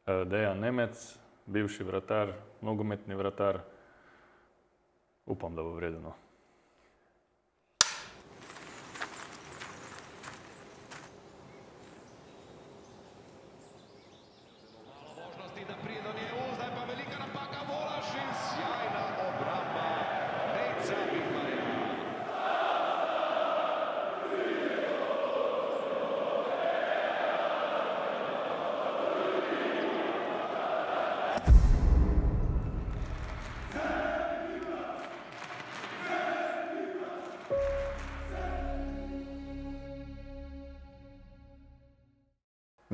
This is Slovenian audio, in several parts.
Dejan Nemec, bivši vratar, nogometni vratar. Upam, da bo v redu, no.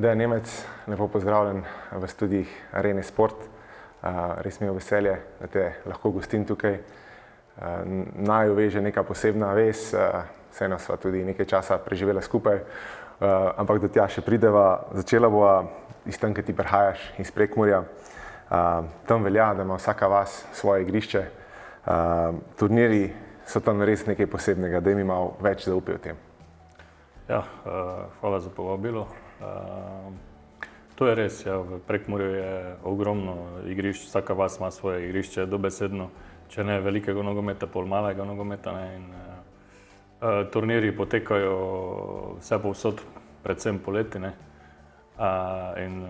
Dejan Nemec, lepo pozdravljen v studijih Arene Sport. Res mi je veselje, da te lahko gostim tukaj. Naju veže neka posebna vez, vseeno sva tudi nekaj časa preživela skupaj, ampak do tja še prideva. Začela bova iz tam, ki ti prihajaš, iz Prekmurja. Tam velja, da ima vsaka vas svoje igrišče. Turnirji so tam res nekaj posebnega, da mi malo več zaupaj o tem. Ja, hvala za povabilo. To je res, ja, v Prekmurju je ogromno igrišč, vsaka vas ima svoje igrišče, dobesedno, če ne velikega nogometa, pol malega nogometa, ne, in turnirji potekajo vse povsod, predvsem poleti, ne, in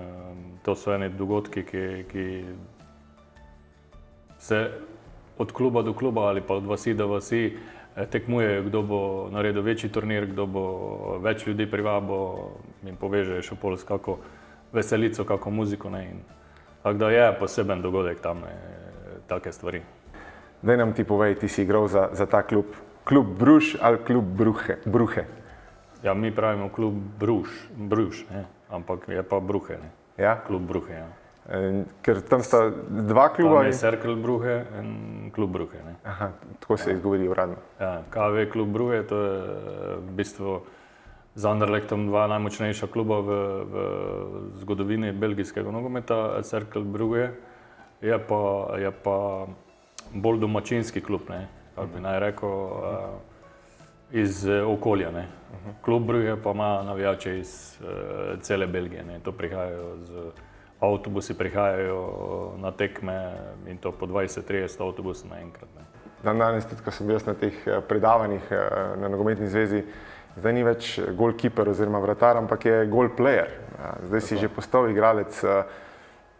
to so eni dogodki, ki se od kluba do kluba ali pa od vasi do vasi tekmujejo, kdo bo naredil večji turnir, kdo bo več ljudi privabil in poveže še pol s kako veselico, kako muziko, ne, in tako da je poseben dogodek tam, take stvari. Daj nam ti povej, ti si igral za ta klub. Klub Bruš ali klub Bruhe? Ja, mi pravimo klub Bruš, ne, ampak je pa Bruhe, ne. Ja? Klub Bruhe, ja. Ker tam sta dva kluba. Tam je Cercle Bruhe in klub Bruhe, ne. Aha, tako se izgovori uradno. Ja, KV klub Bruhe, to je v bistvu z Anderlechtom dva najmočnejša kluba v zgodovini belgijskega nogometa. Cercle Bruhe je pa bolj domačinski klub, ne, kako bi naj rekel, iz okolja, ne. Klub Bruhe pa ima navijače iz cele Belgije, ne, to prihajajo avtobusi prihajajo na tekme in to po 20-30 avtobusov naenkrat, ne. Danes, tudi ko sem bil na teh predavanjih na Nogometni zvezi, zdaj ni več goalkeeper oziroma vratar, ampak je goal player. Zdaj si že postal igralec.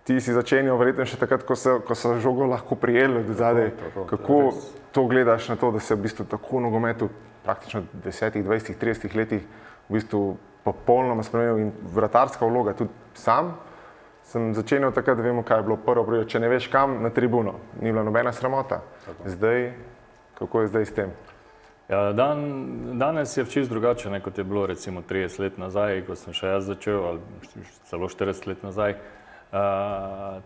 Ti si začenjal verjetno še takrat, ko so žogo lahko prijeli od zadaj. Kako to gledaš na to, da se v bistvu tako v nogometu praktično 10, 20, 30 letih v bistvu popolnoma spremenil in vratarska vloga tudi sam? Sem začenjal takrat, da vemo, kaj je bilo prvo, če ne veš kam, na tribuno. Ni bila nobena sramota. Zdaj, kako je zdaj s tem? Ja, danes je čisto drugače, ne, kot je bilo recimo 30 let nazaj, ko sem še jaz začel, ali celo 40 let nazaj.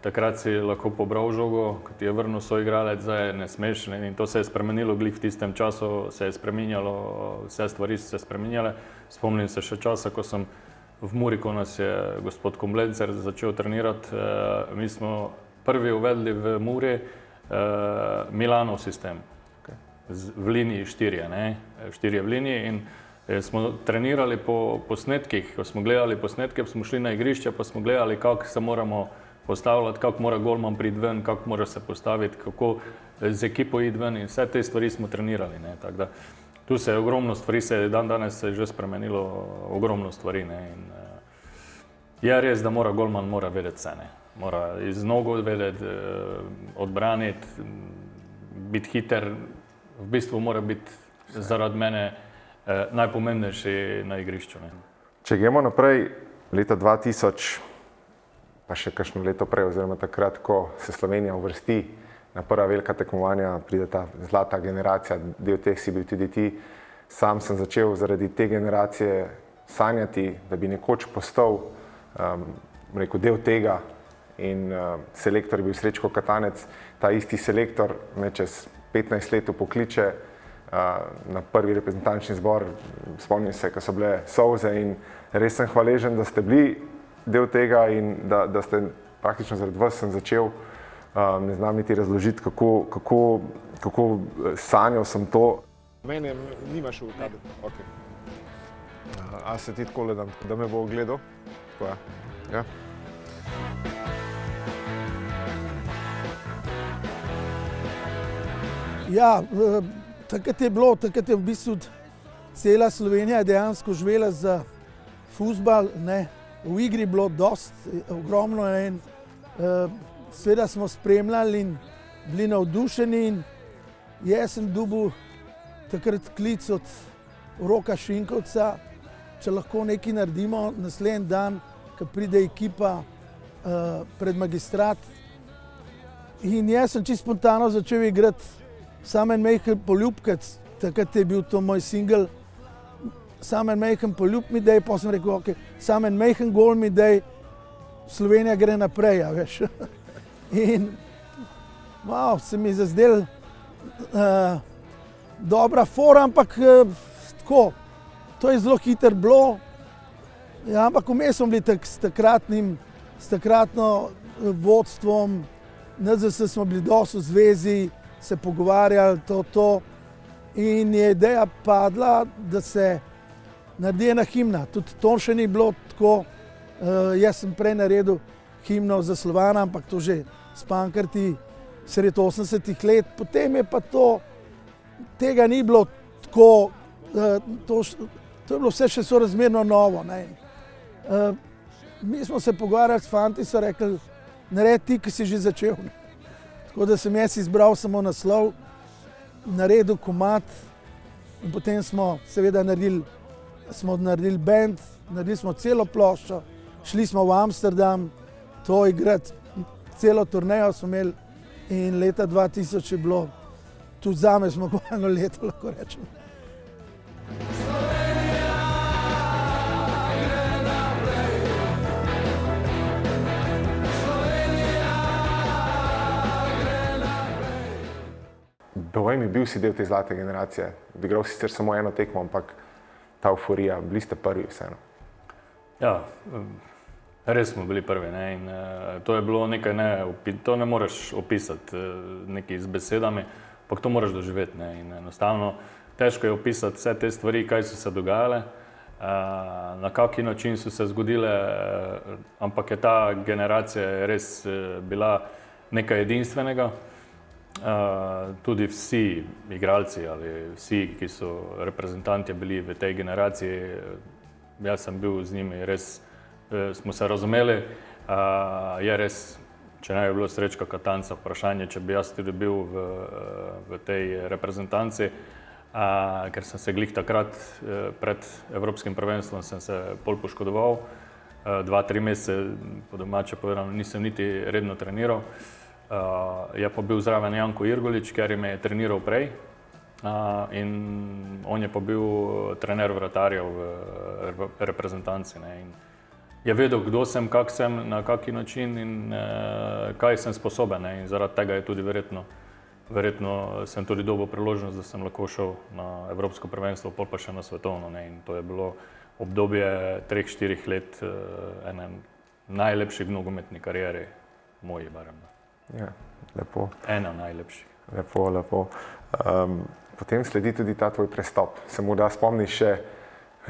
Takrat si lahko pobral žogo, ko ti je vrnil soigralec, zdaj ne smeš, ne, in to se je spremenilo, glih v tistem času se je spreminjalo, vse stvari so se spreminjale. Spomnim se še časa, ko sem v Muri, ko nas je gospod Komblencer začel trenirati, mi smo prvi uvedli v Muri Milanov sistem, v liniji štirje, ne, štirje v liniji, in smo trenirali po posnetkih, ko smo gledali posnetke, smo šli na igrišče, pa smo gledali, kako se moramo postavljati, kako mora golman priti ven, kako mora se postaviti, kako z ekipo iti ven, in vse te stvari smo trenirali, ne, tako da tu se je ogromno stvari, danes se je že spremenilo ogromno stvari, ne, in je res, da golman mora vedeti vse, ne. Mora iz nogo vedeti, odbraniti, biti hiter, v bistvu mora biti zaradi mene najpomembnejši na igrišču, ne. Če gremo naprej, leta 2000, pa še kakšno leto prej, oziroma takrat, ko se Slovenija uvrsti na prva velika tekmovanja, pride ta zlata generacija, del teh si bil tudi ti. Sam sem začel zaradi te generacije sanjati, da bi nekoč postal del tega, in selektor je bil Srečko Katanec. Ta isti selektor me čez 15 let pokliče na prvi reprezentančni zbor. Spomnim se, ko so bile solze, in res sem hvaležen, da ste bili del tega in da ste praktično zaradi vas sem začel. Ne znam niti razložiti, kako sanjal sem to. Mene nimaš v kadru? Okay. A se ti tako gledam, da me bo gledal? Tako, ja. Ja, takrat je v bistvu cela Slovenija dejansko živela za fuzbal, ne. V igri je bilo ogromno in seveda smo spremljali in bili navdušeni in jaz sem dobil takrat klic od Roka Šinkovca, če lahko nekaj naredimo naslednji dan, ko pride ekipa pred magistrat. In jaz sem čisto spontano začel igrati Samo en majhen poljubkec, takrat je bil to moj singel, Samo en majhen poljub mi daj, potem sem rekel, ok, samo en majhen gol mi daj, Slovenija gre naprej, a veš. In malo se mi je zazdel dobra fora, ampak tako, to je zelo hitro bilo, ja, ampak vmes smo bili s takratno vodstvom, NZS smo bili dosti v zvezi, se pogovarjali to in je ideja padla, da se naredi ena himna. Tudi to še ni bilo tako, jaz sem prej naredil himno za Slovana, ampak to že s Pankrti sredi 80-ih let, potem je pa tega ni bilo tako, to je bilo vse še sorazmerno novo, ne. Mi smo se pogovarjali s fanti, so rekli, naredi ti, ki si že začel. Tako da sem jaz izbral samo naslov, naredil komad in potem smo seveda naredili band, naredili smo celo ploščo, šli smo v Amsterdam, to igrati, celo turnejo smo imeli in leta 2000 je bilo tudi zame zmagovalno leto, lahko rečem. Povej mi, bil si del te zlate generacije, odigral si sicer samo eno tekmo, ampak ta euforija, bili ste prvi vseeno. Ja, res smo bili prvi, ne, in to je bilo nekaj, to ne moreš opisati nekaj z besedami, ampak to moraš doživeti, ne, in enostavno težko je opisati vse te stvari, kaj so se dogajale, na kaki način so se zgodile, ampak je ta generacija res bila nekaj edinstvenega. Tudi vsi igralci ali vsi, ki so reprezentanti bili v tej generaciji, jaz sem bil z njimi, res smo se razumeli, je res, če ne bi bilo Srečka Katanca, vprašanje, če bi jaz tudi bil v tej reprezentanci, ker sem se glih takrat pred Evropskim prvenstvom sem se pol poškodoval, 2-3 mesece, po domače povedano, nisem niti redno treniral. Je pa bil zraven Janko Irgolič, ker me je treniral prej in on je pa bil trener vratarjev v reprezentanci, ne, in je vedel, kdo sem, kak sem, na kaki način in kaj sem sposoben, ne, in zaradi tega je tudi verjetno sem tudi dobil priložnost, da sem lahko šel na Evropsko prvenstvo, pol pa še na svetovno, ne, in to je bilo obdobje 3-4 let ene najlepših nogometni karieri, moji barem. Ja, lepo. Ena najlepših. Lepo. Potem sledi tudi ta tvoj prestop. Se morda spomniš še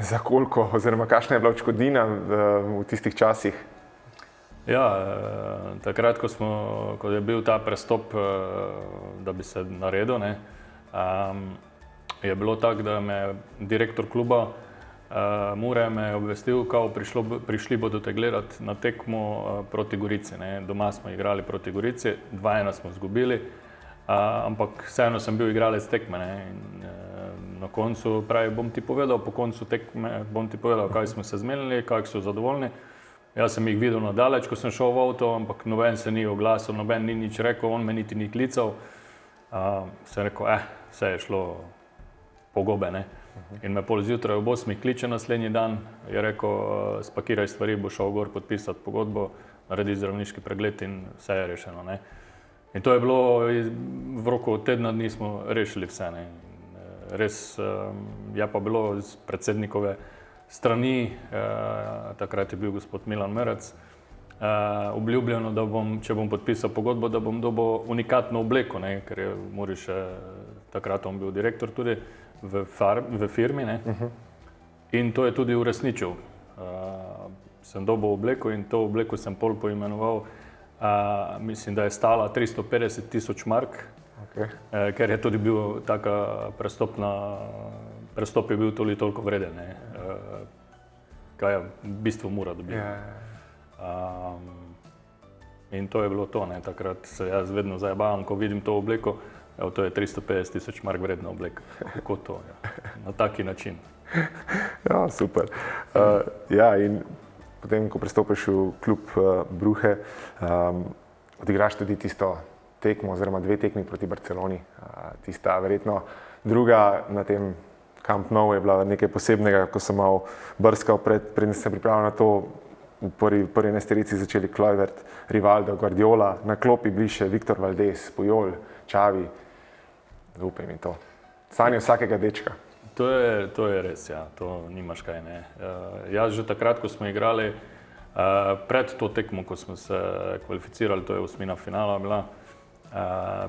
za koliko oziroma kakšna je bila odškodnina v tistih časih? Ja, takrat, ko je bil ta prestop, da bi se naredil, ne, je bilo tako, da me direktor kluba Mure me je obvestil, kao prišli bodo te gledati na tekmo proti Gorici, ne. Doma smo igrali proti Gorici, 2-1 smo izgubili, ampak vseeno sem bil igralec tekme, ne. In na koncu pravi, po koncu tekme bom ti povedal, kaj smo se zmenili, kako so zadovoljni. Jaz sem jih videl nadaleč, ko sem šel v avto, ampak noben se ni oglasil, noben ni nič rekel, on me niti ni klical. Sem rekel, vse je šlo po gobe, ne. In me pol zjutraj ob 8 kliče naslednji dan, je rekel, spakiraj stvari, bo šel gor podpisati pogodbo, naredi zdravniški pregled in vse je rešeno, ne. In to je bilo, v roku tedna dni smo rešili vse, ne. Res je pa bilo iz predsednikove strani, takrat je bil gospod Milan Merec, obljubljeno, da če bom podpisal pogodbo, da bom dobil unikatno obleko, ne, ker je v Muri še takrat on bil direktor tudi v firmi, ne. In to je tudi uresničil. sem dobil obleko in to obleko sem pol poimenoval, mislim, da je stala 350.000 mark, Okay. Ker je tudi bil taka prestop je bil toliko vreden, ne. Kaj je v bistvu mora dobiti. In to je bilo to, ne. Takrat se jaz vedno zajebavam, ko vidim to obleko, evo, to je 350.000 mark vredna obleka. Kako to, ja. Na taki način. Ja, super. Ja, in potem, ko pristopiš v klub Bruhe, odigraš tudi tisto tekmo oziroma 2 tekmi proti Barceloni. Tista verjetno druga na tem Camp Nou je bila nekaj posebnega, ko sem malo brskal preden sem pripravil na to. V prvi nesterici začeli Kluivert, Rivaldo, Guardiola, na klopi bili še Viktor Valdés, Puyol, Xavi. Zaupaj mi to. Sanje vsakega dečka. To je res, ja, to nimaš kaj, ne. Jaz že takrat, ko smo igrali, pred to tekmo, ko smo se kvalificirali, to je osmina finala bila,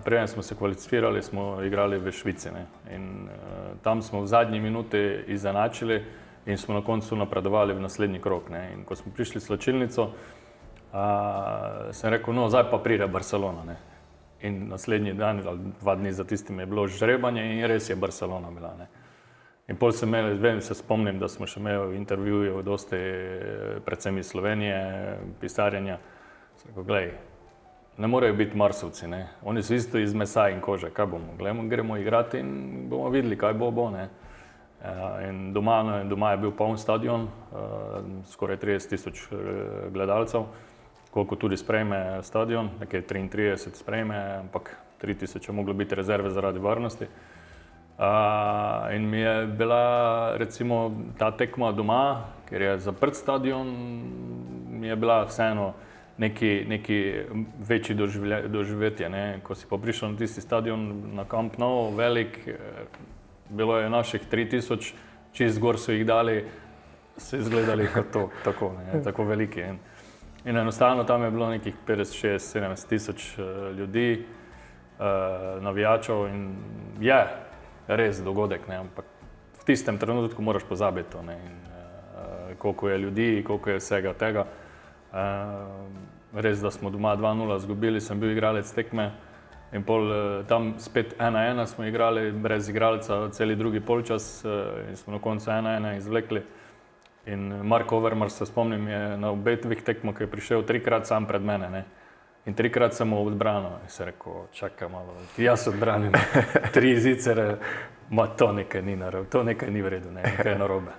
preden smo se kvalificirali, smo igrali v Švici, ne. In tam smo v zadnji minuti izenačili in smo na koncu napredovali v naslednji krog, ne. In ko smo prišli v slačilnico, sem rekel, no, zdaj pa pride Barcelona, ne. In naslednji dan, ali 2 dni za tistim je bilo žrebanje in res je Barcelona bila, ne. In pol sem imel, se spomnim, da smo še imeli intervjuje dosti, predvsem iz Slovenije, pisarjenja. Sem rekel, glej, ne morejo biti Marsovci, ne. Oni so isto iz mesa in kože, kaj bomo, gremo igrati in bomo videli, kaj bo, ne. In doma je bil poln stadion, skoraj 30.000 gledalcev, koliko tudi sprejme stadion, nekaj 33 sprejme, ampak 3.000 je moglo biti rezerve zaradi varnosti. In mi je bila recimo ta tekma doma, ker je zaprt stadion, mi je bila vseeno neki večji doživetje, ne. Ko si pa prišel na tisti stadion na Camp Nou, velik, bilo je naših 3.000, čist gor so jih dali, so izgledali kot to, tako, ne, tako veliki. In enostavno tam je bilo nekih 50, 60, 70.000 ljudi, navijačev in je res dogodek, ne, ampak v tistem trenutku moraš pozabiti to, ne, in koliko je ljudi, koliko je vsega tega. Res, da smo doma 2:0 izgubili, sem bil igralec tekme in pol tam spet 1:1 smo igrali, brez igralca celi drugi polčas in smo na koncu 1:1 izvlekli. In Mark Overmars, se spomnim, je na obeh tekmah, ki je prišel 3-krat sam pred mene, ne. In 3-krat sem mu odbranil in sem rekel, čakaj malo, jaz odbranim 3 zicere, ma to nekaj ni narobe, to nekaj ni vredu, ne, nekaj je narobe.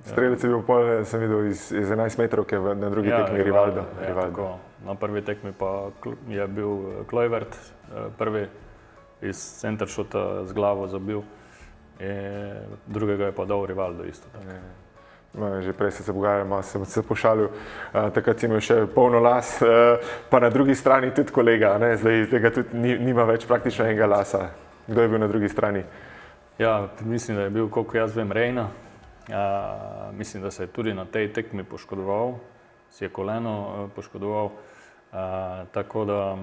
Strelec je bil pol, sem videl, iz 11 metrov, ki je na drugi tekmi Rivaldo. Tako. Na prvi tekmi pa je bil Kluivert, prvi iz centeršuta z glavo zabil, drugega je pa dal Rivaldo isto. No, že prej se pogovarjamo, sem se pošalil, takrat si imel še polno las, pa na drugi strani tudi kolega, ne? Zdaj tega tudi nima več praktično enega lasa. Kdo je bil na drugi strani? Ja, mislim, da je bil, koliko jaz vem, Reina. Mislim, da se je tudi na tej tekmi poškodoval, si je koleno poškodoval, tako da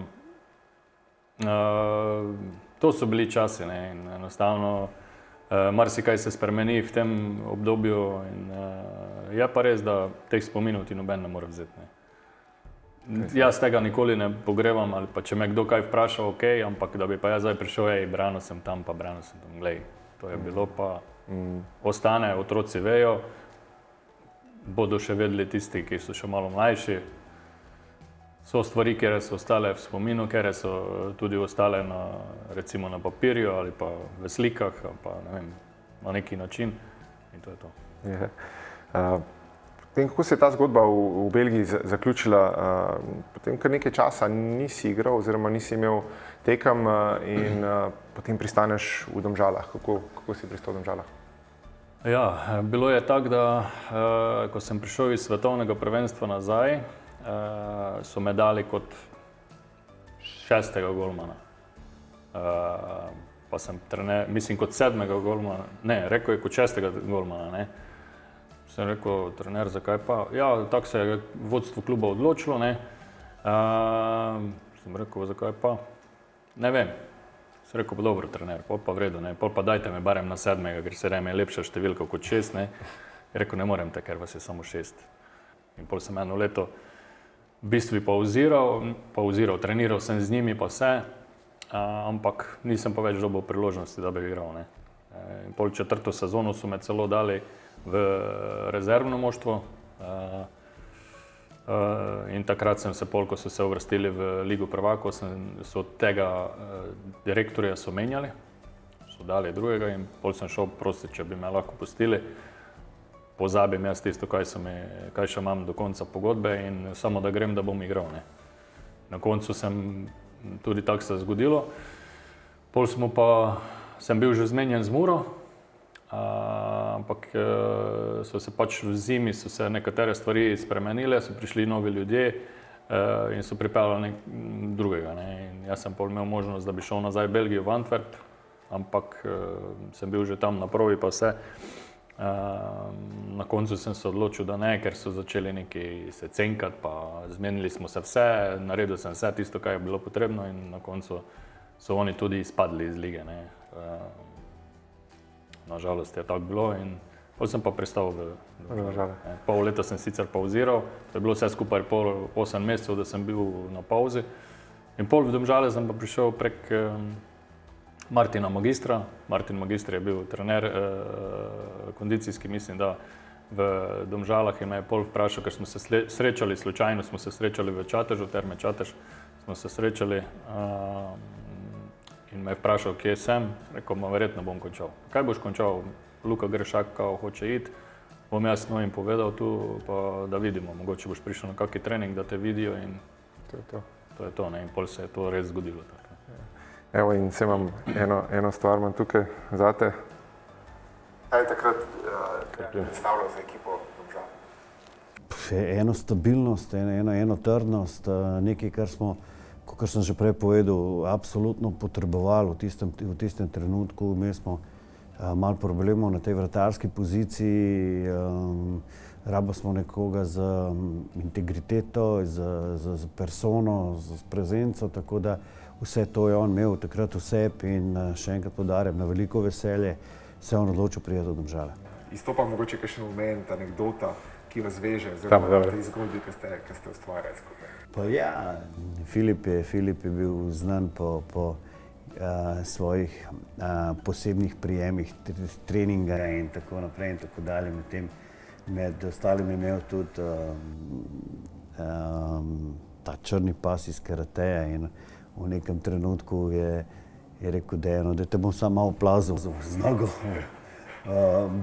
to so bili časi, ne, in enostavno marsikaj se spremeni v tem obdobju in je pa res, da teh spominov ti noben ne more vzeti, ne. Jaz tega nikoli ne pogrevam, ali pa če me kdo kaj vpraša, ok, ampak da bi pa jaz zdaj prišel, branil sem tam, glej, to je bilo pa ostane, otroci vejo, bodo še vedeli tisti, ki so še malo mlajši. So stvari, kjer so ostale v spominu, kjer so tudi ostale recimo na papirju ali pa v slikah, ali pa ne vem, na neki način in to je to. Potem, kako se je ta zgodba v Belgiji zaključila, potem kar nekaj časa nisi igral oziroma nisi imel tekem in potem pristaneš v Domžalah. Kako si pristal v Domžalah? Ja, bilo je tako, da ko sem prišel iz svetovnega prvenstva nazaj, so me dali kot 6. golmana. Pa sem mislim kot 7. golmana, ne, rekel je kot 6. golmana, ne. Sem rekel, trener, zakaj pa? Ja, tako se je vodstvo kluba odločilo, ne. Sem rekel, zakaj pa? Ne vem. Sem rekel, pa dobro, trener, pol pa v redu, ne, pol pa dajte me barem na 7., ker 7 je lepša številka kot 6, ne. Je rekel, ne morem te, ker vas je samo 6. In pol sem eno leto v bistvu pauziral, treniral sem z njimi pa vse, ampak nisem pa več dobil priložnosti, da bi igral. Ne. In pol 4. sezono so me celo dali v rezervno moštvo. In takrat sem se pol, ko so se uvrstili v Ligo prvakov, so tega direktorja so menjali, so dali drugega in pol sem šel prositi, če bi me lahko pustili. Pozabim jaz tisto, kaj še imam do konca pogodbe in samo da grem, da bom igral. Ne. Na koncu tudi tako se zgodilo. Pol sem bil že zmenjen z Muro, ampak so se pač v zimi so se nekatere stvari spremenile, so prišli novi ljudje in so pripeljali drugega. Ne. In jaz sem pol imel možnost, da bi šel nazaj v Belgijo, v Antwerp, ampak sem bil že tam na provi pa vse. Na koncu sem se odločil, da ne, ker so začeli nekaj se cenkati, pa zmenili smo se vse, naredil sem vse tisto, kaj je bilo potrebno in na koncu so oni tudi izpadli iz lige. Ne. Nažalost je tako bilo in pol sem pa pristal v Domžale. Pol leta sem sicer pauziral, to je bilo vse skupaj 8 mesecev, da sem bil na pauzi. In pol v Domžale sem pa prišel prek Martina Magistra. Martin Magistr je bil trener kondicijski, mislim, da v Domžalah in me je pol vprašal, ker smo se srečali, slučajno smo se srečali v Čatežu, Terme Čatež, smo se srečali in me je vprašal, kje sem, rekel, verjetno bom končal. Kaj boš končal? Luka Grešak kao hoče iti, bom jaz jim povedal tu, pa da vidimo, mogoče boš prišel na kakšen trening, da te vidijo in to je to, ne, in pol se je to res zgodilo. Evo in se imam eno stvar imam tukaj zate. Kaj je takrat predstavljal za ekipo Domžal? Eno stabilnost, eno trdnost, nekaj, kar smo, kot sem že prej povedal, absolutno potrebovali v tistem trenutku. Imeli smo malo problemov na tej vratarski poziciji, rabili smo nekoga z integriteto, z persono, z prezenco, tako da vse to je on imel takrat vseb in še enkrat poudarjam, na veliko veselje se je on odločil priti do Domžale. Izstopa mogoče kakšen moment, anekdota, ki vas veže, oziroma te zgodbi, ki ste ustvarjali skupaj. Pa ja, Filip je bil znan po svojih posebnih prijemih treninga in tako naprej in tako dalje. Med ostalim je imel tudi ta črni pas iz karateja in v nekem trenutku je rekel Dejanu, da te bom samo malo plazil z nogo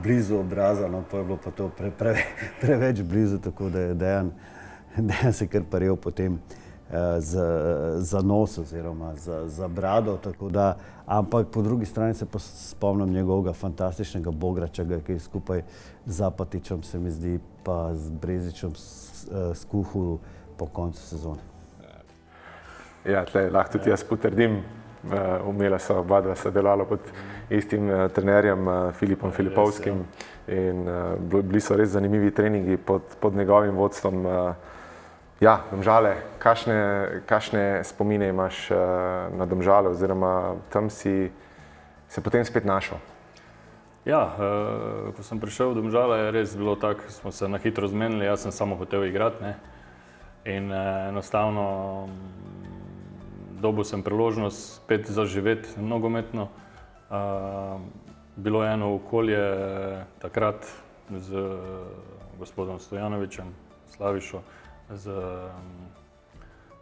blizu obraza, no pa je bilo pa to preveč blizu, tako da je Dejan se kar paril potem za nos oziroma za brado, tako da, ampak po drugi strani se pa spomnim njegovega fantastičnega bograča, ki je skupaj z Zapatičem, se mi zdi, pa z Brezičem skuhal po koncu sezone. Ja, tle lahko tudi jaz potrdim, umela so oba dva sodelovala pod istim trenerjem Filipom Filipovskim in bili so res zanimivi treningi pod njegovim vodstvom. Ja, Domžale, kakšne spomine imaš na Domžale oziroma tam si se potem spet našel? Ja, ko sem prišel v Domžale, je res bilo tako, smo se na hitro zmenili, jaz sem samo hotel igrati, ne. In enostavno dobil sem priložnost spet zaživeti nogometno. Bilo je eno okolje takrat z gospodom Stojanovičem, Slavišo, z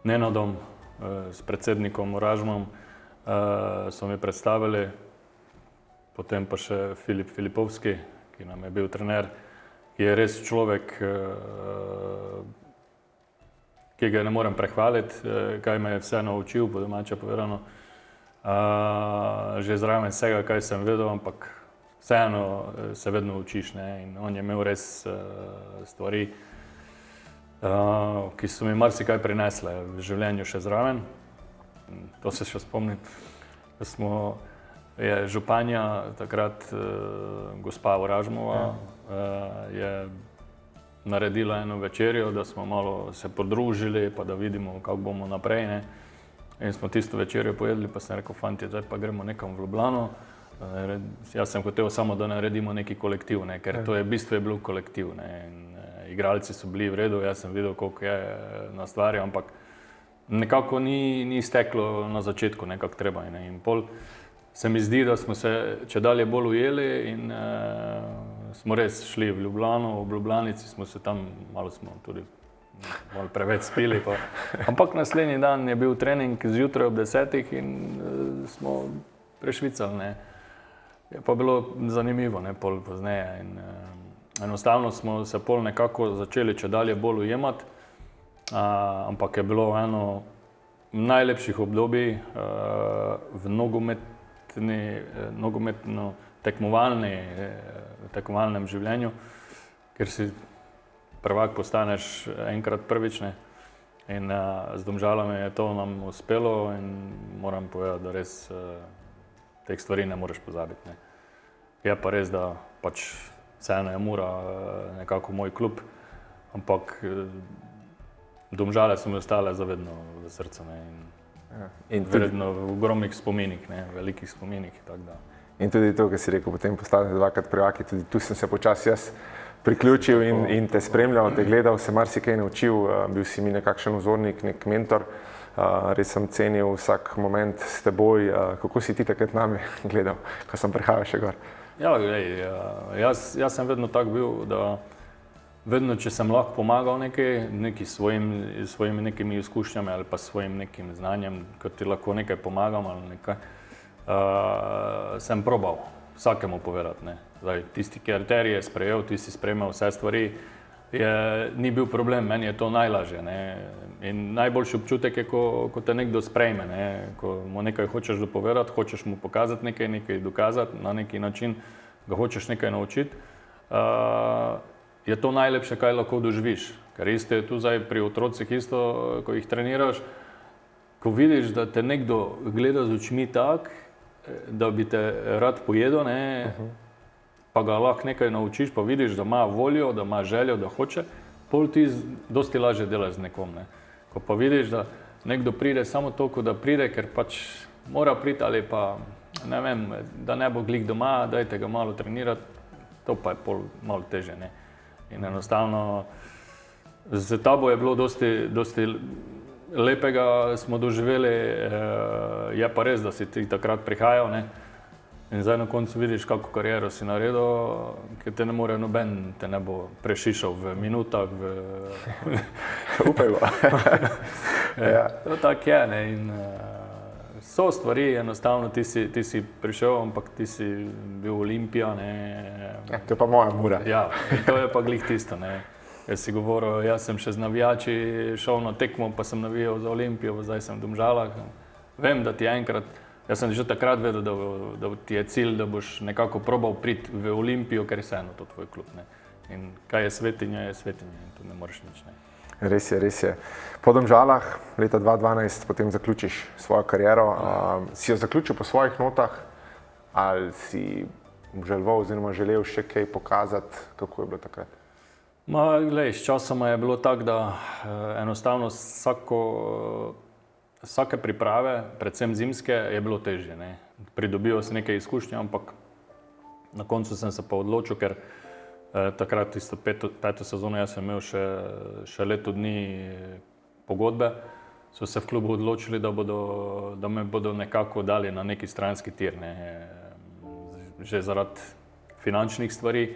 Nenadom, s predsednikom Oražmom, so mi predstavili, potem pa še Filip Filipovski, ki nam je bil trener, ki je res človek, ki ga ne morem prehvaliti, kaj me je vse naučil, po domače povedano. Že zraven vsega, kaj sem vedel, ampak vseeno se vedno učiš, ne? In on je imel res stvari, ki so mi marsikaj prinesle v življenju še zraven. To se še spomnim, da je županja takrat, gospa Oražmova, je naredila eno večerjo, da smo malo se podružili, pa da vidimo, kako bomo naprej, ne. In smo tisto večerjo pojedli, pa sem rekel, fantje, zdaj pa gremo nekam v Ljubljano Jaz sem hotel samo, da naredimo neki kolektiv, ne, ker to je bistvo je bil kolektiv. Ne, in, igralci so bili v redu, jaz sem videl, koliko je na stvari, ampak nekako ni steklo na začetku nekako treba. Ne, in pol se mi zdi, da smo se čedalje bolj ujeli in smo res šli v Ljubljano, v Ljubljanici smo se tam, malo smo tudi malo preveč spili. Pa. Ampak naslednji dan je bil trening zjutraj ob 10 in smo prešvicali. Ne. Je pa bilo zanimivo, ne, pol pozneje. In, enostavno smo se pol nekako začeli čedalje bolj ujemati, ampak je bilo eno najlepših obdobij v nogometno-tekmovalnem življenju, ker si prvak postaneš enkrat prvič, ne. In z Domžalami je to nam uspelo in moram povedati, da res teh stvari ne moreš pozabiti. Ne. Je pa res, da pač vseeno je Mura nekako moj klub, ampak Domžale so mi ostale zavedno v srcu. Ne. In verjetno v ogromnih spominih, ne, velikih spominih. Tak da. In tudi to, kar si rekel, potem postaneš dvakrat prvaki, tudi tu sem se počasi jaz priključil in te spremljal, te gledal, se marsikaj naučil, bil si mi nekakšen vzornik, nek mentor. Res sem cenil vsak moment s teboj. Kako si ti takrat name gledal, ko sem prihajal še gor? Ja, jaz sem vedno tak bil, da vedno, če sem lahko pomagal svojimi nekimi izkušnjami ali pa svojim nekim znanjem, ko ti lahko nekaj pomagam ali nekaj, sem probal vsakemu povedati. Ne. Zdaj, tisti, ki je sprejel, tisti sprejme vse stvari, ni bil problem, meni je to najlažje. Ne. In najboljši občutek je, ko te nekdo sprejme, ne. Ko mu nekaj hočeš dopovedati, hočeš mu pokazati nekaj dokazati, na neki način ga hočeš nekaj naučiti, je to najlepše, kaj lahko doživiš. Ker isto je tu zdaj pri otrocih, isto, ko jih treniraš, ko vidiš, da te nekdo gleda z očmi tak, da bi te rad pojedel, ne, pa ga lahko nekaj naučiš, pa vidiš, da ima voljo, da ima željo, da hoče, pol ti dosti lažje delaš z nekom. Ne. Ko pa vidiš, da nekdo pride samo toliko, da pride, ker pač mora priti ali pa, ne vem, da ne bo glih doma, dajte ga malo trenirati, to pa je pol malo teže. Ne. In enostavno z tabo je bilo dosti lepega smo doživeli, je pa res, da si ti takrat prihajal, ne. In zdaj na koncu vidiš, kako kariero si naredil, ker te ne more noben, te ne bo prešišal v minutah, Upajmo. To tako je, ne. In so stvari, enostavno ti si prišel, ampak ti si bil Olimpija, ne. To je pa moja Mura. Ja, in to je pa glih tisto, ne. Jaz si govoril, jaz sem še z navijači šel na tekmo, pa sem navijal za Olimpijo, zdaj sem v Domžalah. Vem, da ti enkrat, jaz sem že takrat vedel, da ti je cilj, da boš nekako probal priti v Olimpijo, ker je vseeno to tvoj klub. Ne. In kaj je svetinja, in tu ne moreš nič. Ne. Res je. Po Domžalah leta 2012 potem zaključiš svojo kariero. Si jo zaključil po svojih notah ali si želel oziroma želel še kaj pokazati, kako je bilo takrat? Glej, s časoma je bilo tako, da enostavno vsake priprave, predvsem zimske, je bilo težje. Ne. Pridobival si nekaj izkušnje, ampak na koncu sem se pa odločil, ker takrat tisto peto sezono jaz sem imel še leto dni pogodbe, so se v klubu odločili, da me bodo nekako dali na neki stranski tir, ne. Že zaradi finančnih stvari,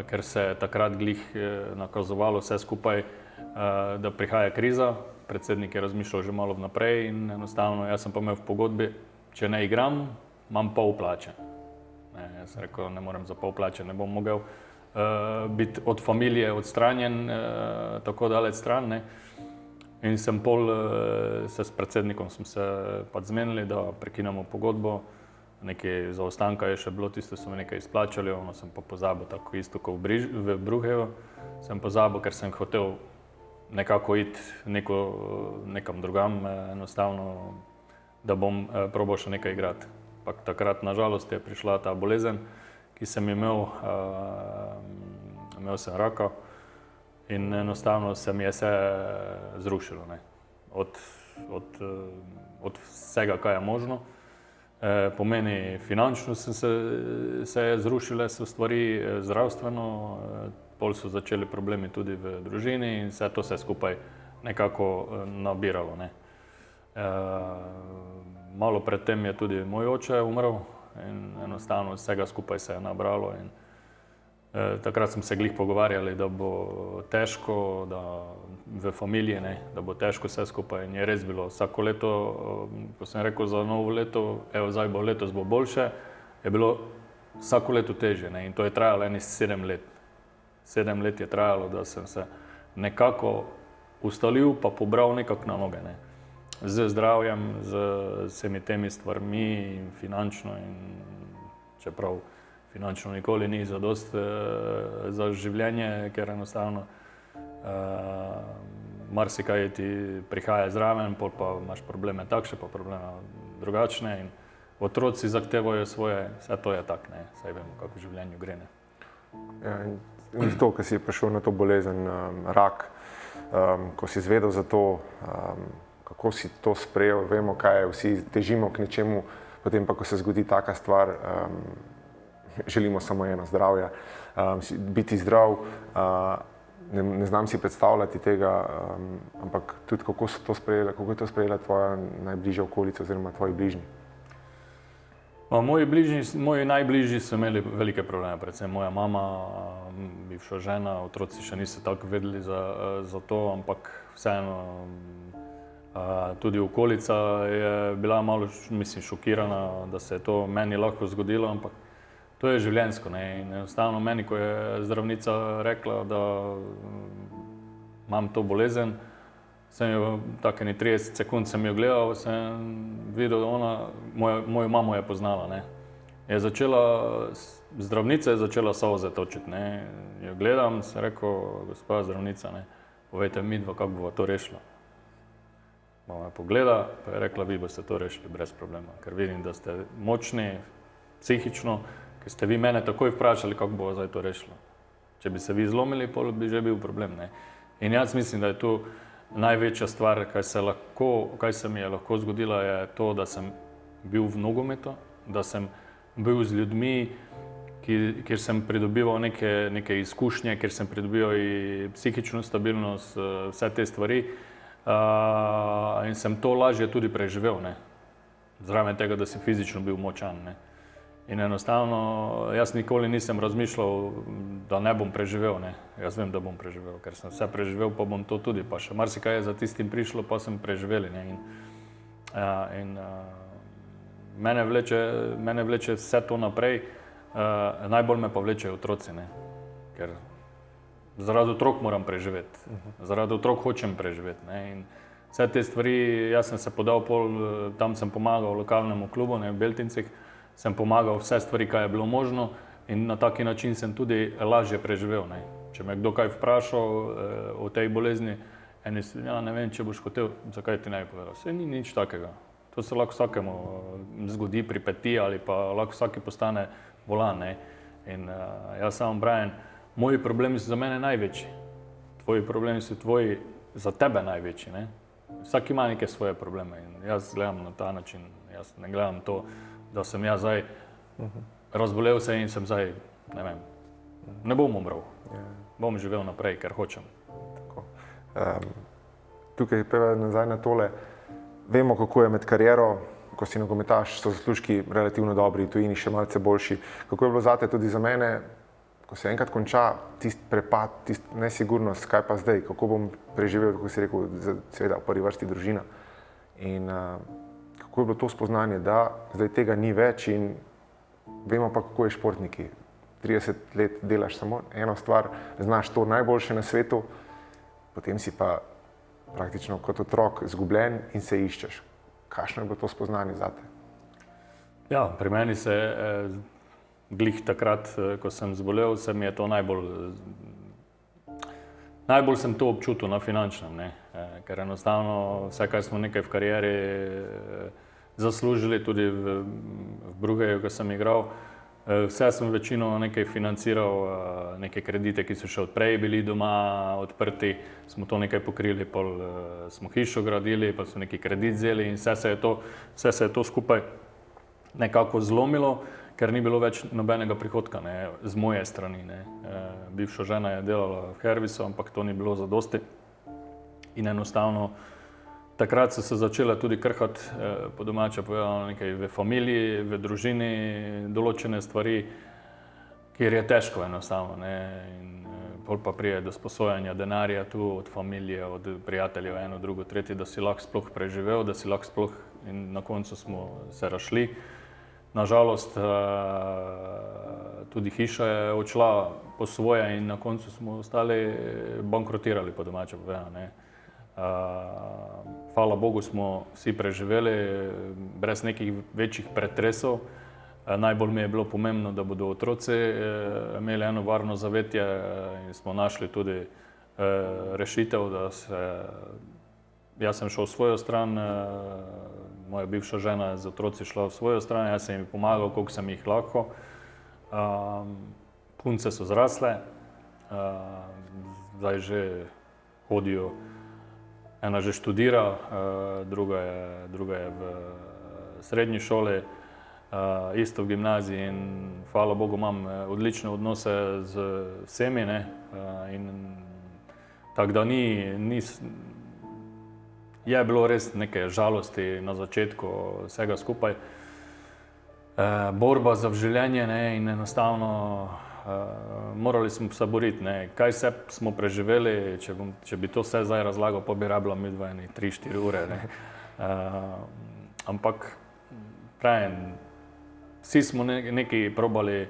ker se je takrat glih nakazovalo vse skupaj, da prihaja kriza. Predsednik je razmišljal že malo vnaprej in enostavno jaz sem pa imel v pogodbi, če ne igram, imam pol plače. Jaz sem rekel, ne morem za pol plače, ne bom mogel biti od familije odstranjen, tako daleč stran. Ne. In sem s predsednikom sem se pač zmenili, da prekinemo pogodbo. Nekaj zaostanka je še bilo, tisto so mi nekaj izplačali, ono sem pa pozabil, tako isto kot v Bruheju. Sem pozabil, ker sem hotel nekako iti nekam drugam, enostavno, da bom probal še nekaj igrati. Pa takrat, nažalost, je prišla ta bolezen, ki sem imel sem raka in enostavno se mi je vse zrušilo. Ne. Od vsega, kaj je možno. pomeni finančno se je zrušile so stvari, zdravstveno, pol so začeli problemi tudi v družini in to se skupaj nekako nabiralo. Ne. Malo pred tem je tudi moj oče umrl in enostavno vsega skupaj se je nabralo in takrat smo se glih pogovarjali, da bo težko, da v familiji, ne, da bo težko vse skupaj in je res bilo. Vsako leto, ko sem rekel za novo leto, zdaj bo letos bo boljše, je bilo vsako leto težje, ne, in to je trajalo 7 let. 7 let je trajalo, da sem se nekako ustalil pa pobral nekako na noge, ne. Z zdravjem, z vsemi temi stvarmi in finančno in čeprav finančno nikoli ni zadost za življenje, ker enostavno marsikaj ti prihaja zraven, pol pa imaš probleme takšne, pa probleme drugačne in otroci zahtevajo svoje, vse to je tak, ne, saj vemo, kako v življenju gre, ne. Ja, in to, ko si prišel na to bolezen, rak, ko si izvedel za to, kako si to sprejel, vemo, kaj je, vsi težimo k nečemu, potem pa, ko se zgodi taka stvar, želimo samo eno, zdravje, biti zdrav, ne znam si predstavljati tega, ampak tudi kako je to sprejela tvoja najbližja okolica oziroma tvoji bližnji? Moji najbližji so imeli velike probleme, predvsem moja mama, bivša žena, otroci še niso tako vedeli za to, ampak vseeno tudi okolica je bila malo, mislim, šokirana, da se je to meni lahko zgodilo, ampak to je življenjsko, ne, in enostavno meni, ko je zdravnica rekla, da imam to bolezen, sem jo, tako 30 sekund sem jo gledal, sem videl, da mojo mamo je poznala, ne. Zdravnica je začela solze točiti, ne, jo gledam, sem rekel, gospa zdravnica, ne, povejte midva, kako bova to rešila. Mama je pogleda, pa je rekla, vi boste to rešili brez problema, ker vidim, da ste močni, psihično, ker ste vi mene takoj vprašali, kako bova zdaj to rešila. Če bi se vi zlomili, pol bi že bil problem, ne. In jaz mislim, da je tu največja stvar, kaj se mi je lahko zgodila, je to, da sem bil v nogometu, da sem bil z ljudmi, kjer sem pridobival neke izkušnje, kjer sem pridobival i psihično stabilnost, vse te stvari, in sem to lažje tudi preživel, ne. Zraven tega, da si fizično bil močan, ne. In enostavno, jaz nikoli nisem razmišljal, da ne bom preživel, ne. Jaz vem, da bom preživel, ker sem vse preživel, pa bom to tudi, pa še marsikaj je za tistim prišlo, pa sem preživeli, ne. In mene vleče vse to naprej, najbolj me pa vlečejo otroci, ne. Ker zaradi otrok moram preživeti, zaradi otrok hočem preživeti, ne. In vse te stvari, jaz sem se podal tam sem pomagal lokalnemu klubu, ne, v Beltincih, sem pomagal vse stvari, kaj je bilo možno in na taki način sem tudi lažje preživel, ne. Če me kdo kaj vprašal o tej bolezni, ne vem, če boš hotel, zakaj ti ne bi povedal. Saj ni nič takega. To se lahko vsakemu zgodi, pripeti ali pa lahko vsaki postane bolan, ne. In jaz samo pravim, moji problemi so za mene največji. Tvoji problemi so tvoji za tebe največji, ne. Vsak ima neke svoje probleme in jaz gledam na ta način, jaz ne gledam to, da sem jaz zdaj razbolel se in sem zdaj, ne vem, ne bom umrl, bom živel naprej, ker hočem. Tako. Tukaj peva nazaj na tole, vemo, kako je med kariero, ko si nogometaš, so zaslužki relativno dobri, tujini še malce boljši. Kako je bilo zate, tudi za mene, ko se enkrat konča tisti prepad, tista nesigurnost, kaj pa zdaj, kako bom preživel, kako si rekel, seveda v prvi vrsti družina. In kako je bilo to spoznanje, da zdaj tega ni več in vemo pa, kako je športniki. 30 let delaš samo eno stvar, znaš to najboljše na svetu, potem si pa praktično kot otrok izgubljen in se iščeš. Kakšno je bilo to spoznanje zate? Ja, pri meni se glih takrat, ko sem zbolel, se mi je to najbolj sem to občutil na finančnem, ne. Ker enostavno vse, kaj smo nekaj v karieri zaslužili, tudi v Bruggeju, ko sem igral, vse sem večino nekaj financiral, neke kredite, ki so še odprej bili doma odprti, smo to nekaj pokrili, pol smo hišo gradili, pa smo neki kredit vzeli in vse se je to skupaj nekako zlomilo, ker ni bilo več nobenega prihodka, ne, z moje strani. Ne. Bivša žena je delala v Hervisu, ampak to ni bilo zadosti. In enostavno takrat so se začele tudi krhati, po domače povedano, nekaj v familiji, v družini, določene stvari, kjer je težko enostavno. Ne. In pol pa prije do sposojanja denarja tu od familije, od prijateljev, eno, drugo, tretje, da si lahko sploh preživel, da si lahko sploh, in na koncu smo se razšli. Nažalost, tudi hiša je odšla po svoje in na koncu smo ostali bankrotirali, po domače povedano. Hvala Bogu smo vsi preživeli, brez nekih večjih pretresov. Najbolj mi je bilo pomembno, da bodo otroci imeli eno varno zavetje in smo našli tudi rešitev, da jaz sem šel v svojo stran, moja bivša žena je z otroci šla v svojo stran, jaz sem jim pomagal, koliko sem jih lahko. Punce so zrasle, zdaj že hodijo, ena že študira, druga je v srednji šoli, isto v gimnaziji in hvala Bogu imam odlične odnose z vsemi, ne, in tako da je bilo res neke žalosti na začetku vsega skupaj. Borba za življenje, ne, in enostavno morali smo se boriti, ne. Kaj vse smo preživeli, če bi to vse zdaj razlagal, pa bi rabila midva 3-4 ure, ne. Ampak pravim, vsi smo nekaj probali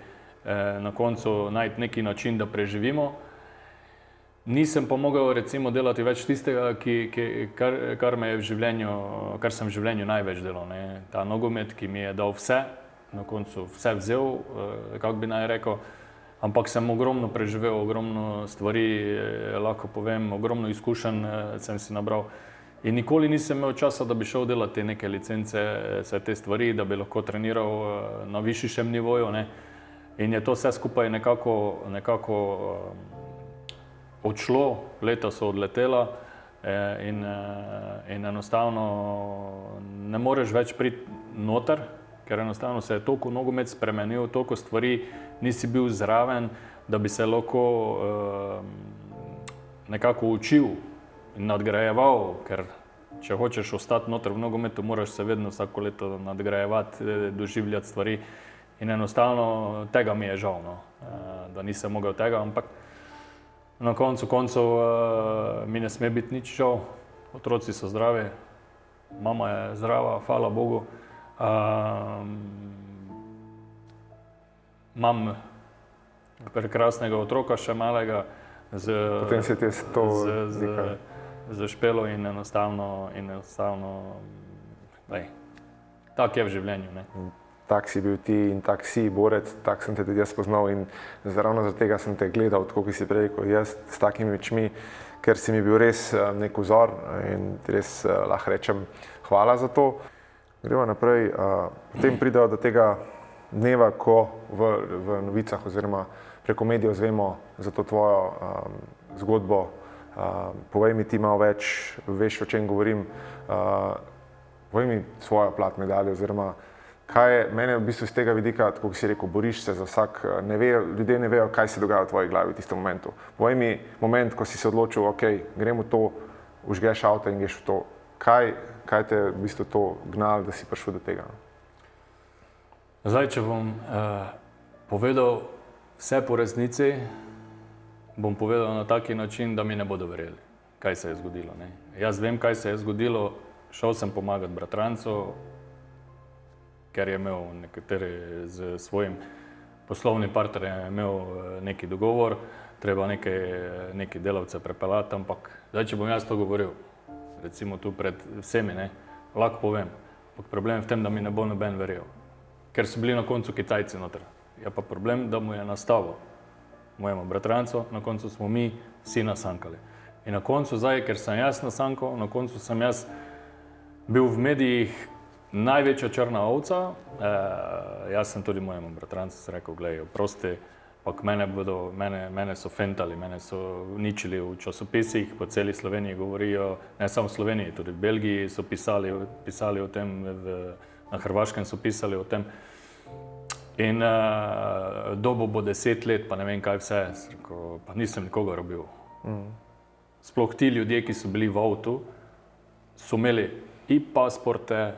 na koncu najti neki način, da preživimo. Nisem pa mogel recimo delati več tistega, kar sem v življenju največ delal, ne. Ta nogomet, ki mi je dal vse, na koncu vse vzel, kako bi naj rekel, ampak sem ogromno preživel, ogromno stvari, lahko povem, ogromno izkušenj sem si nabral. In nikoli nisem imel časa, da bi šel delati neke licence, vse te stvari, da bi lahko treniral na višjem nivoju, ne. In je to vse skupaj nekako odšlo, leta so odletela in enostavno ne moreš več priti noter, ker enostavno se je toliko nogomet spremenil, toliko stvari nisi bil zraven, da bi se lahko nekako učil in nadgrajeval, ker če hočeš ostati noter v nogometu, moraš se vedno vsako leto nadgrajevati, doživljati stvari in enostavno tega mi je žal, no, da nisem mogel tega, ampak na koncu koncev mi ne sme biti nič žal, otroci so zdravi, mama je zdrava, hvala Bogu. Imam prekrasnega otroka, še malega, Potem se ti je to z Špelo in enostavno, tako je v življenju, ne. Tak si bil ti in tak si borec, tak sem te tudi jaz poznal in ravno zaradi tega sem te gledal, tako ki si prej rekel, jaz s takimi očmi, ker si mi bil res nek vzor in res lahko rečem hvala za to. Gremo naprej, potem pridejo do tega dneva, ko v novicah oziroma preko medijev zvemo za to tvojo zgodbo. Povej mi ti malo več, veš, o čem govorim. Povej mi svojo plat medalje oziroma kaj je, mene v bistvu z tega vidika, tako kot si rekel, boriš se za vsak, ljudje ne vejo, kaj se dogaja v tvoji glavi v tistem momentu. Povej mi moment, ko si se odločil, ok, gremo to, užgeš avto in greš v to. Kaj te v bistvu to gnalo, da si prišel do tega? Zdaj, če bom povedal vse po resnici, bom povedal na taki način, da mi ne bodo verjeli, kaj se je zgodilo, ne. Jaz vem, kaj se je zgodilo, šel sem pomagati bratrancu, ker je imel nekateri z svojim poslovnim partnerjem imel neki dogovor, treba neki delavce prepeljati, ampak zdaj, če bom jaz to govoril, recimo tu pred vsemi, ne, lahko povem, ampak problem je v tem, da mi ne bo noben verjel, ker so bili na koncu Kitajci noter. Je pa problem, da mu je nastavil, mojemu bratrancu, na koncu smo mi vsi nasankali. In na koncu zdaj, ker sem jaz nasankal, na koncu sem jaz bil v medijih največja črna ovca, jaz sem tudi mojemu bratrancu rekel, glej, oprosti, ampak mene so fentali, mene so uničili v časopisih, po celi Sloveniji govorijo, ne samo v Sloveniji, tudi v Belgiji so pisali o tem, v na Hrvaškem so pisali o tem. In dobo bo 10 let, pa ne vem kaj vse, rekel, pa nisem nikogar robil. Sploh ti ljudje, ki so bili v avtu, so imeli i pasporte,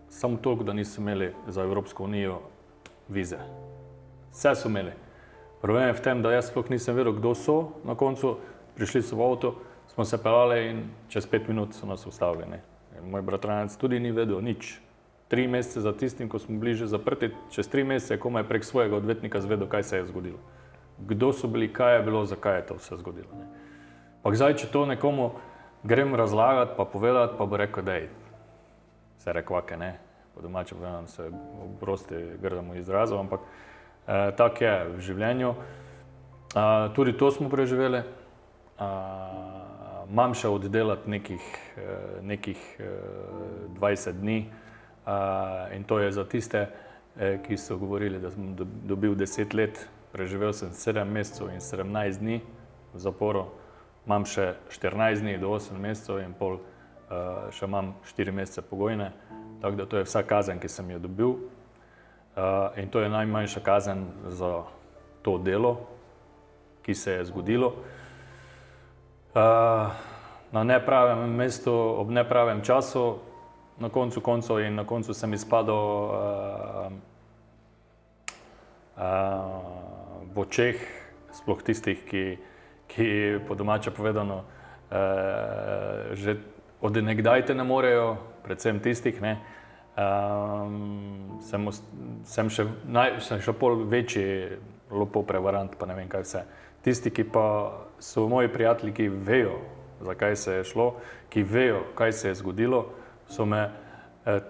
samo toliko, da niso imeli za Evropsko unijo vize. Vse so imeli. Problem je v tem, da jaz sploh nisem vedel, kdo so na koncu, prišli so v avto, smo se peljali in čez 5 minut so nas ustavili. Ne. Moj bratranec tudi ni vedel nič. 3 mesece za tistim, ko smo bili že zaprti, čez 3 mesece je komaj prek svojega odvetnika zvedel, kaj se je zgodilo. Kdo so bili, kaj je bilo, zakaj je to vse zgodilo. Ne. Pa zdaj, če to nekomu grem razlagati, pa povedati, pa bo rekel, dej, se rekvake, ne, po domače povedano se oprosti grdemu izrazu, ampak tak je v življenju. Tudi to smo preživeli. Imam še oddelati nekih 20 dni in to je za tiste, ki so govorili, da sem dobil 10 let, preživel sem 7 mesecev in 17 dni v zaporu. Imam še 14 dni do 8 mesecev in pol še imam 4 mesece pogojne, tako da to je vsa kazen, ki sem jo dobil. In to je najmanjša kazen za to delo, ki se je zgodilo. Na nepravem mestu, ob nepravem času, na koncu koncev in na koncu sem izpadel v očeh, sploh tistih, ki po domače povedano že od nekdaj te ne morejo, predvsem tistih, ne, sem še pol večji lopov prevarant, pa ne vem kaj vse. Tisti, ki pa so moji prijatelji, ki vejo, zakaj se je šlo, ki vejo, kaj se je zgodilo, so me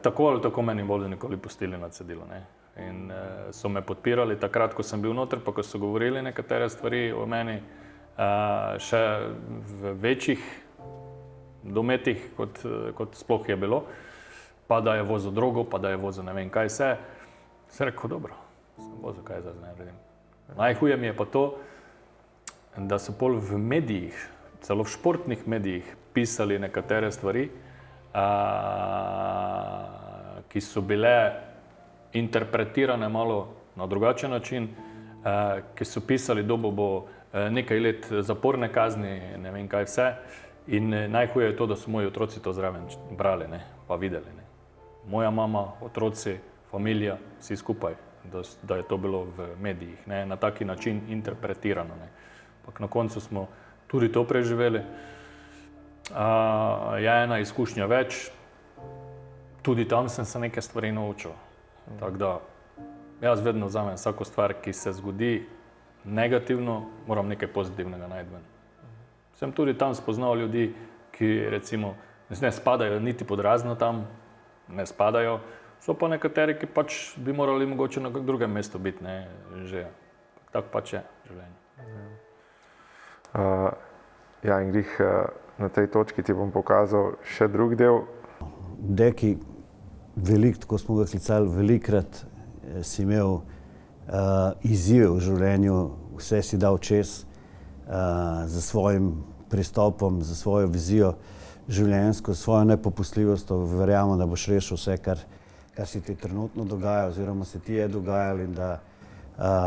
tako ali tako meni bolj nikoli pustili na cedilu, ne. In so me podpirali takrat, ko sem bil noter, pa ko so govorili nekatere stvari o meni, še v večjih dometih, kot sploh je bilo, pa da je vozil drogo, pa da je vozil ne vem kaj vse. Sem rekel, dobro, sem vozil, kaj zdaj ne naredim. Najhuje mi je pa to, da so pol v medijih, celo v športnih medijih, pisali nekatere stvari, ki so bile interpretirane malo na drugačen način, ki so pisali, dobo bo nekaj let zaporne kazni, ne vem kaj vse. In najhuje je to, da so moji otroci to zraven brali, ne, pa videli. Ne. Moja mama, otroci, familija, vsi skupaj, da je to bilo v medijih, ne, na taki način interpretirano. Ne. Pak na koncu smo tudi to preživeli. Je ena izkušnja več, tudi tam sem se neke stvari naučil. Tako da jaz vedno vzamem vsako stvar, ki se zgodi negativno, moram nekaj pozitivnega najti ven. Sem tudi tam spoznal ljudi, ki recimo ne spadajo niti pod razno tam, ne spadajo, so pa nekateri, ki pač bi morali mogoče na drugem mestu biti, ne, že. Tako pač je življenje. Ja, in glih na tej točki ti bom pokazal še drug del. Deki, tako smo ga klicali, velikrat si imel izzive v življenju, vse si dal čez za svojim pristopom, za svojo vizijo življenjsko, svojo nepopustljivostjo. Verjamem, da boš rešil vse, kar se ti trenutno dogaja, oziroma se ti je dogajalo, in da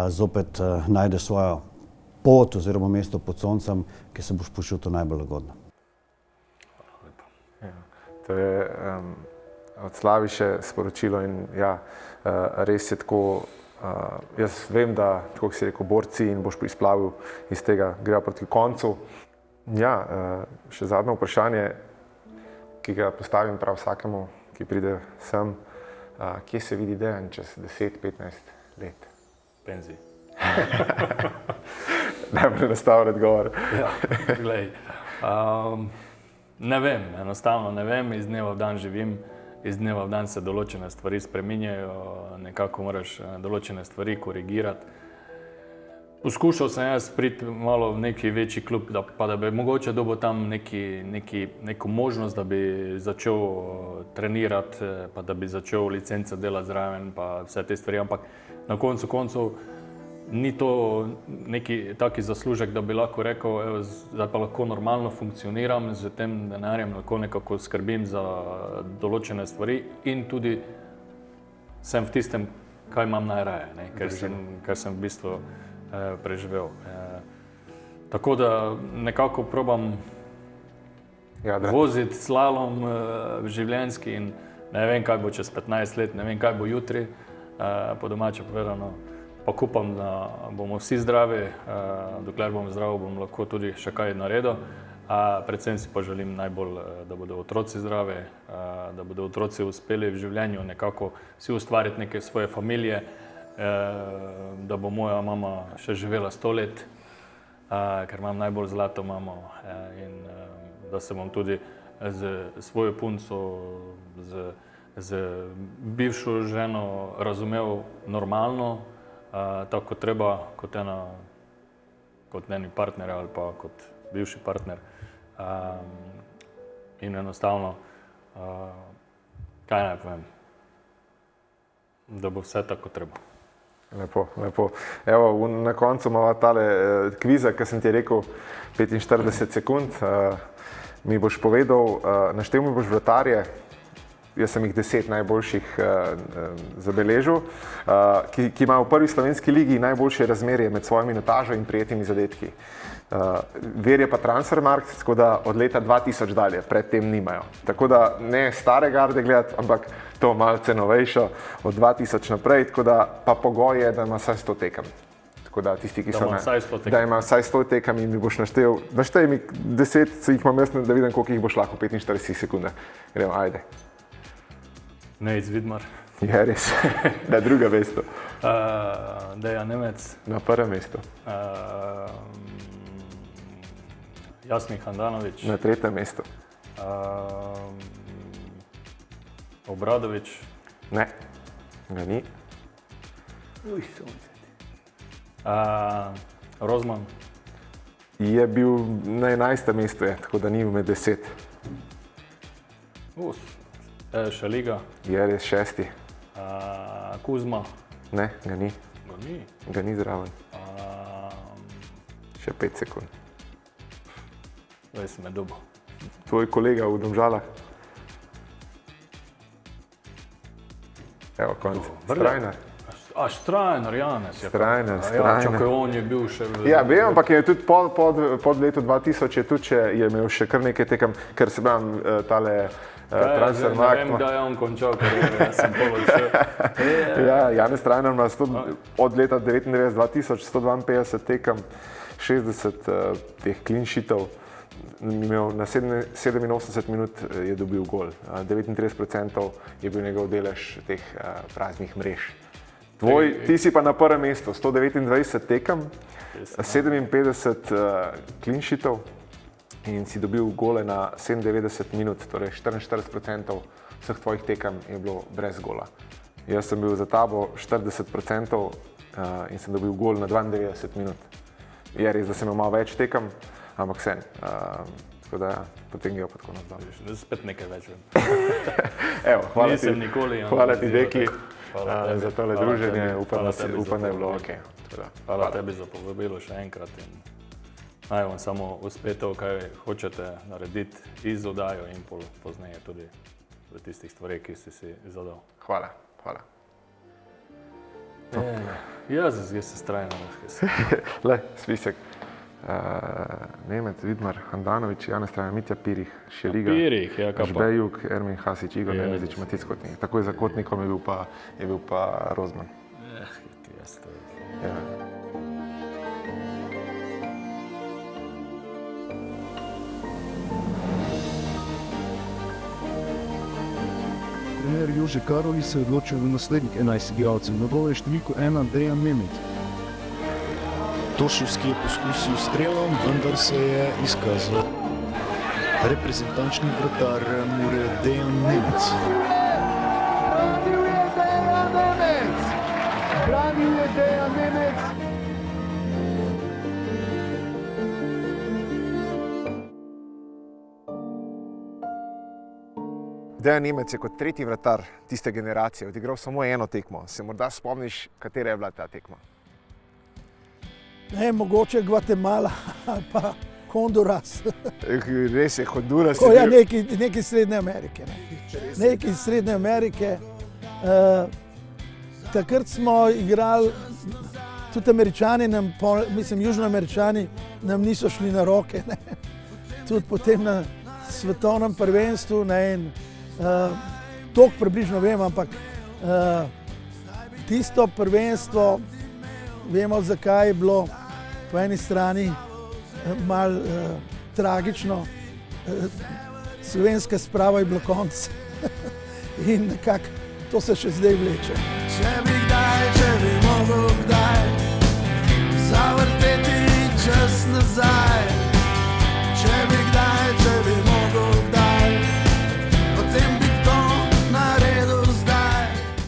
zopet najdeš svojo pot oziroma mesto pod soncem, ki se boš počutil najbolj lagodno. Ja, to je od Slaviše sporočilo in ja, res je tako. Jaz vem, da, tako si rekel, borci in boš izplavil iz tega, grejo proti koncu. Ja, še zadnje vprašanje, ki ga postavim prav vsakemu, ki pride sem. Kje se vidi Dejan čez 10-15 let? Penziji. Najbolj enostaven odgovor. Ja, glej, ne vem, enostavno ne vem, iz dneva v dan živim. Iz dneva v dan se določene stvari spreminjajo, nekako moraš določene stvari korigirati. Poskušal sem jaz priti malo v neki večji klub, pa da bi mogoče dobil tam neko možnost, da bi začel trenirati, pa da bi začel licenco delati zraven, pa vse te stvari, ampak na koncu koncev ni to neki taki zaslužek, da bi lahko rekel, evo, zdaj pa lahko normalno funkcioniram z tem denarjem, lahko nekako skrbim za določene stvari in tudi sem v tistem, kaj imam najraje, ne, kar sem v bistvu preživel. Tako da nekako probam voziti slalom življenjski in ne vem, kaj bo čez 15 let, ne vem, kaj bo jutri, po domače povedano. Pa upam, da bomo vsi zdravi, dokler bom zdrav, bom lahko tudi še kaj naredil. Predvsem si pa želim najbolj, da bodo otroci zdravi, da bodo otroci uspeli v življenju nekako si ustvariti neke svoje familije, da bo moja mama še živela 100 let, ker imam najbolj zlato mamo in da se bom tudi z svojo punco, z bivšo ženo razumel normalno, tako kot treba, kot njeni partner ali pa kot bivši partner. In enostavno, kaj naj povem, da bo vse tako treba. Lepo, lepo. Evo, na koncu imamo tale kviza, ki sem ti rekel 45 sekund. Mi boš povedal, naštel mi boš vratarje, jaz sem jih 10 najboljših zabeležil, ki imajo v prvi slovenski ligi najboljše razmerje med svojimi minutažo in prijetimi zadetki. Ver je pa Transfermarkt, tako da od leta 2000 dalje, predtem nimajo. Tako da ne stare garde gledati, ampak to malce novejšo od 2000 naprej, tako da pa pogoj je, da ima vsaj 100 tekem. Tako da tisti, ki so da ima vsaj 100 tekem in mi boš naštej mi 10, se jih imam jaz, da vidim, koliko jih boš lahko v 45 sekundah. Gremo, ajde. Nejc Vidmar. Je res, na druga mesto. Dejan Nemec. Na prvem mestu. Jasmin Handanović. Na tretjem mestu. Obradović. Ne, ga ni. Rozman. Je bil na 11. mestu, tako da ni med 10. Šeliga. Je res 6. Kuzma. Ne, ga ni. Ga ni? Ga ni zraven. Še 5 sekund. Zdaj si me dobil. Tvoj kolega v Domžalah. Evo, konc. Strajnar. Strajnar, Janez. Strajnar. Čakaj, on je bil še... Ja, vem, ampak je tudi pod letu 2000 je tudi, je imel še kar nekaj tekem, ker se bam tale Transfermarkt. Ne vem, da je on končal, ker jaz sem položil. Ja, Janez Strajnar ima od leta 1999-2000 152 tekem, 60 teh clean sheetov. Na 87 minut je dobil gol, 39% je bil njegov delež teh praznih mrež. Ti si pa na prvem mestu, 129 tekem, 57 clean sheetov in si dobil gole na 97 minut, torej 44% vseh tvojih tekem je bilo brez gola. Jaz sem bil za tabo 40% in sem dobil gol na 92 minut. Je res, da sem imel malo več tekem, ampak sem. Tako da, potem ga pa tako nazdal. Spet nekaj več vem. Evo, hvala ti, deki, za tole druženje. Upam, da je bilo ok. Hvala tebi za povabilo še enkrat. Naj vam samo uspe to, kaj hočete narediti iz oddajo in pozneje tudi v tistih stvareh, ki si si zadal. Hvala. Jaz se Strajnar. Le, spisek. Nemec, Vidmar, Handanović, Janez Strajnar, Mitja Pirih, Šeliga, Žbejuk, Ermin Hasić, Igor Nemezić, Matic Kotnik. Takoj za Kotnikom je bil pa Rozman. Trener Jože Karoli se je odločil v naslednjih 11 igralcev. Na gol je številko 1 Dejan Nemec. Tošovski je poskusil strelom, vendar se je izkazal reprezentančni vratar Mure Dejan Nemec. Branil je Dejan Nemec! Dejan Nemec je kot tretji vratar tiste generacije odigral samo eno tekmo. Se morda spomniš, katera je bila ta tekma? Ne, mogoče Gvatemala ali pa Honduras. Res je, Honduras je bil... Nekaj Srednje Amerike. Nekaj Srednje Amerike. takrat smo igrali, tudi Američani, Južnoameričani nam niso šli na roke. Ne. Tudi potem na svetovnem prvenstvu, toliko približno vem, ampak tisto prvenstvo, vemo, zakaj je bilo po eni strani malo tragično. Slovenska sprava je bilo konc in nekako to se še zdaj vleče. Če bi mogel kdaj zavrteti čas nazaj,